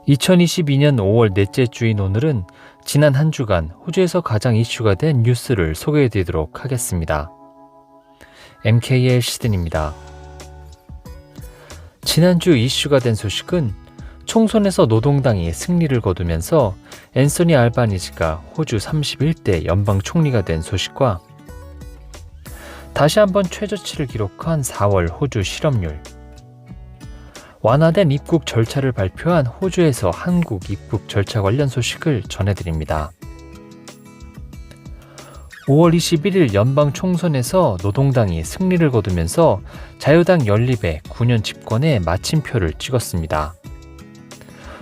2022년 5월 넷째 주인 오늘은 지난 한 주간 호주에서 가장 이슈가 된 뉴스를 소개해드리도록 하겠습니다. MK의 시드니입니다. 지난주 이슈가 된 소식은 총선에서 노동당이 승리를 거두면서 앤소니 알바니지가 호주 31대 연방 총리가 된 소식과 다시 한번 최저치를 기록한 4월 호주 실업률, 완화된 입국 절차를 발표한 호주에서 한국 입국 절차 관련 소식을 전해드립니다. 5월 21일 연방 총선에서 노동당이 승리를 거두면서 자유당 연립의 9년 집권에 마침표를 찍었습니다.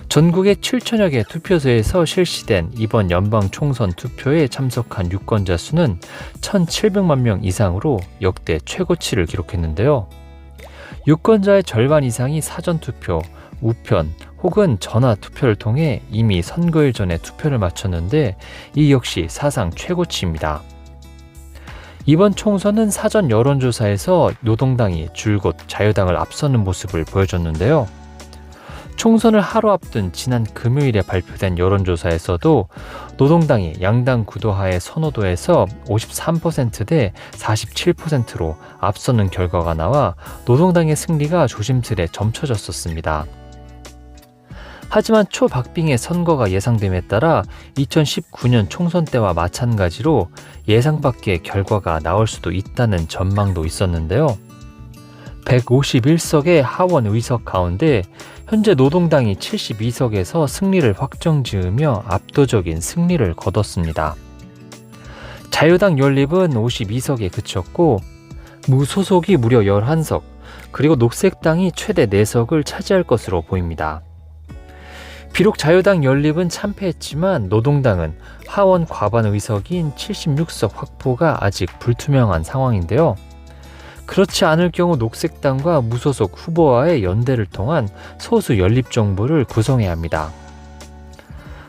전국의 7천여 개 투표소에서 실시된 이번 연방 총선 투표에 참석한 유권자 수는 1,700만 명 이상으로 역대 최고치를 기록했는데요. 유권자의 절반 이상이 사전투표, 우편 혹은 전화투표를 통해 이미 선거일 전에 투표를 마쳤는데 이 역시 사상 최고치입니다. 이번 총선은 사전 여론조사에서 노동당이 줄곧 자유당을 앞서는 모습을 보여줬는데요. 총선을 하루 앞둔 지난 금요일에 발표된 여론조사에서도 노동당이 양당 구도하의 선호도에서 53%대 47%로 앞서는 결과가 나와 노동당의 승리가 조심스레 점쳐졌었습니다. 하지만 초박빙의 선거가 예상됨에 따라 2019년 총선 때와 마찬가지로 예상 밖의 결과가 나올 수도 있다는 전망도 있었는데요. 151석의 하원 의석 가운데 현재 노동당이 72석에서 승리를 확정지으며 압도적인 승리를 거뒀습니다. 자유당 연립은 52석에 그쳤고 무소속이 무려 11석, 그리고 녹색당이 최대 4석을 차지할 것으로 보입니다. 비록 자유당 연립은 참패했지만 노동당은 하원 과반 의석인 76석 확보가 아직 불투명한 상황인데요. 그렇지 않을 경우 녹색당과 무소속 후보와의 연대를 통한 소수 연립정부를 구성해야 합니다.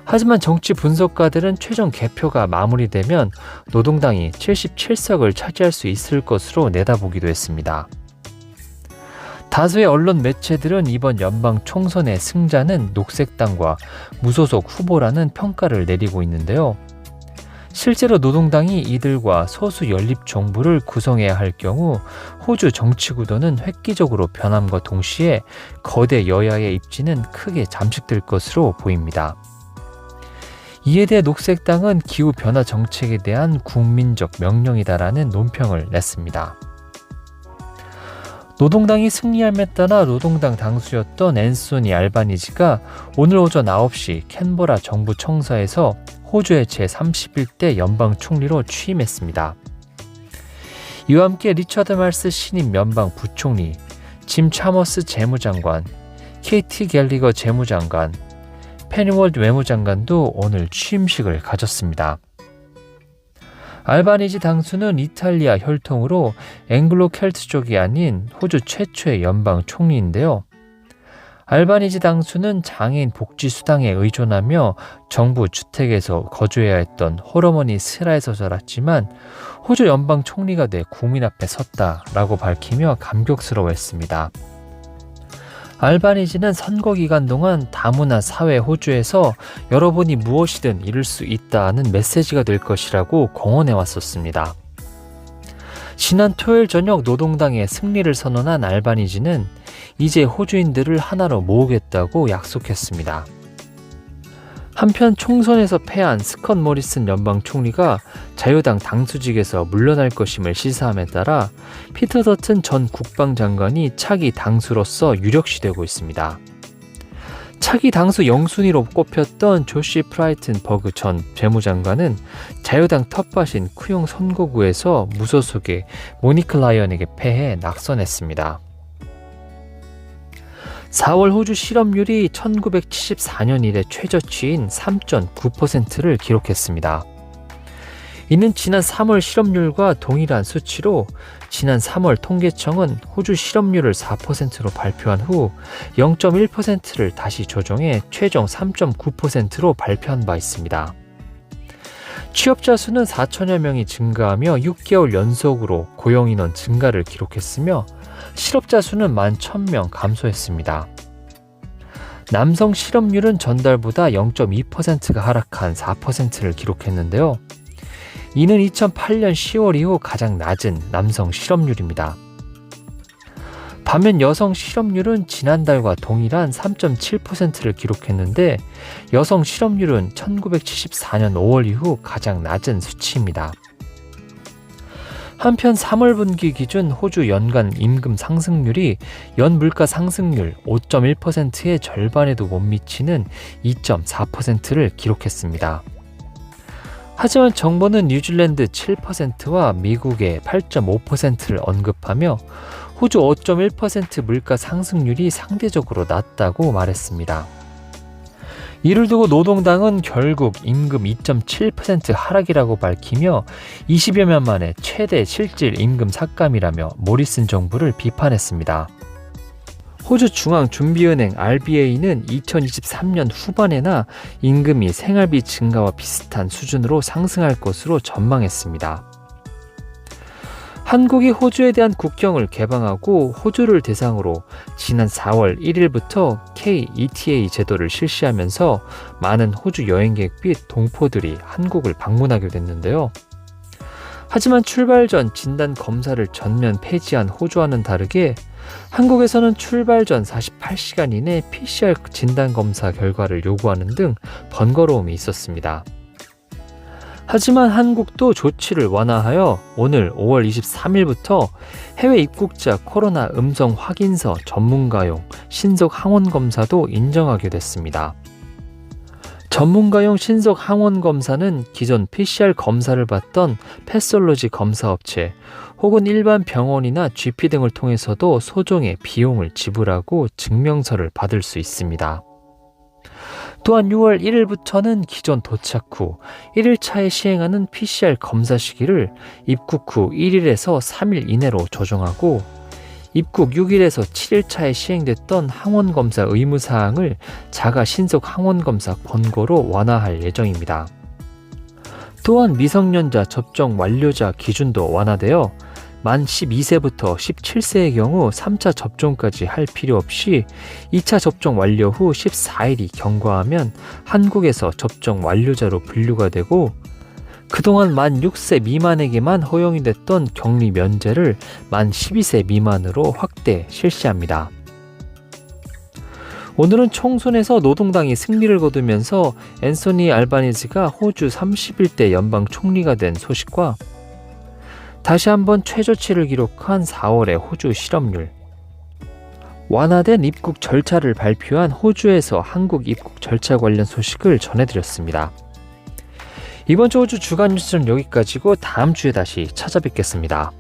하지만 정치 분석가들은 최종 개표가 마무리되면 노동당이 77석을 차지할 수 있을 것으로 내다보기도 했습니다. 다수의 언론 매체들은 이번 연방 총선의 승자는 녹색당과 무소속 후보라는 평가를 내리고 있는데요. 실제로 노동당이 이들과 소수 연립 정부를 구성해야 할 경우 호주 정치 구도는 획기적으로 변함과 동시에 거대 여야의 입지는 크게 잠식될 것으로 보입니다. 이에 대해 녹색당은 기후변화 정책에 대한 국민적 명령이다라는 논평을 냈습니다. 노동당이 승리함에 따라 노동당 당수였던 앤소니 알바니지가 오늘 오전 9시 캔버라 정부 청사에서 호주의 제31대 연방 총리로 취임했습니다. 이와 함께 리처드 말스 신임 연방 부총리, 짐 차머스 재무장관, 케이티 갤리거 재무장관, 페니월드 외무장관도 오늘 취임식을 가졌습니다. 알바니지 당수는 이탈리아 혈통으로 앵글로 켈트족이 아닌 호주 최초의 연방 총리인데요. 알바니지 당수는 장애인 복지수당에 의존하며 정부 주택에서 거주해야 했던 홀어머니 스라에서 자랐지만 호주 연방 총리가 돼 국민 앞에 섰다라고 밝히며 감격스러워했습니다. 알바니지는 선거 기간 동안 다문화 사회 호주에서 여러분이 무엇이든 이룰 수 있다는 메시지가 될 것이라고 공언해 왔었습니다. 지난 토요일 저녁 노동당의 승리를 선언한 알바니지는 이제 호주인들을 하나로 모으겠다고 약속했습니다. 한편 총선에서 패한 스컷 모리슨 연방 총리가 자유당 당수직에서 물러날 것임을 시사함에 따라 피터 더튼 전 국방장관이 차기 당수로서 유력시되고 있습니다. 차기 당수 영순위로 꼽혔던 조시 프라이튼버그 전 재무장관은 자유당 텃밭인 쿠용 선거구에서 무소속의 모니크 라이언에게 패해 낙선했습니다. 4월 호주 실업률이 1974년 이래 최저치인 3.9%를 기록했습니다. 이는 지난 3월 실업률과 동일한 수치로 지난 3월 통계청은 호주 실업률을 4%로 발표한 후 0.1%를 다시 조정해 최종 3.9%로 발표한 바 있습니다. 취업자 수는 4천여 명이 증가하며 6개월 연속으로 고용인원 증가를 기록했으며 실업자 수는 11,000명 감소했습니다. 남성 실업률은 전달보다 0.2%가 하락한 4%를 기록했는데요. 이는 2008년 10월 이후 가장 낮은 남성 실업률입니다. 반면 여성 실업률은 지난달과 동일한 3.7%를 기록했는데 여성 실업률은 1974년 5월 이후 가장 낮은 수치입니다. 한편 3월 분기 기준 호주 연간 임금 상승률이 연 물가 상승률 5.1%의 절반에도 못 미치는 2.4%를 기록했습니다. 하지만 정부는 뉴질랜드 7%와 미국의 8.5%를 언급하며 호주 5.1% 물가 상승률이 상대적으로 낮다고 말했습니다. 이를 두고 노동당은 결국 임금 2.7% 하락이라고 밝히며 20여 년 만에 최대 실질 임금 삭감이라며 모리슨 정부를 비판했습니다. 호주 중앙준비은행 RBA는 2023년 후반에나 임금이 생활비 증가와 비슷한 수준으로 상승할 것으로 전망했습니다. 한국이 호주에 대한 국경을 개방하고 호주를 대상으로 지난 4월 1일부터 K-ETA 제도를 실시하면서 많은 호주 여행객 및 동포들이 한국을 방문하게 됐는데요. 하지만 출발 전 진단 검사를 전면 폐지한 호주와는 다르게 한국에서는 출발 전 48시간 이내 PCR 진단 검사 결과를 요구하는 등 번거로움이 있었습니다. 하지만 한국도 조치를 완화하여 오늘 5월 23일부터 해외 입국자 코로나 음성 확인서 전문가용 신속 항원 검사도 인정하게 됐습니다. 전문가용 신속 항원 검사는 기존 PCR 검사를 받던 패솔로지 검사 업체 혹은 일반 병원이나 GP 등을 통해서도 소정의 비용을 지불하고 증명서를 받을 수 있습니다. 또한 6월 1일부터는 기존 도착 후 1일차에 시행하는 PCR 검사 시기를 입국 후 1일에서 3일 이내로 조정하고 입국 6일에서 7일차에 시행됐던 항원검사 의무사항을 자가 신속 항원검사 권고로 완화할 예정입니다. 또한 미성년자 접종 완료자 기준도 완화되어 만 12세부터 17세의 경우 3차 접종까지 할 필요 없이 2차 접종 완료 후 14일이 경과하면 한국에서 접종 완료자로 분류가 되고 그동안 만 6세 미만에게만 허용이 됐던 격리 면제를 만 12세 미만으로 확대 실시합니다. 오늘은 총선에서 노동당이 승리를 거두면서 앤소니 알바니지가 호주 31대 연방 총리가 된 소식과 다시 한번 최저치를 기록한 4월의 호주 실업률, 완화된 입국 절차를 발표한 호주에서 한국 입국 절차 관련 소식을 전해드렸습니다. 이번 주 호주 주간 뉴스는 여기까지고 다음 주에 다시 찾아뵙겠습니다.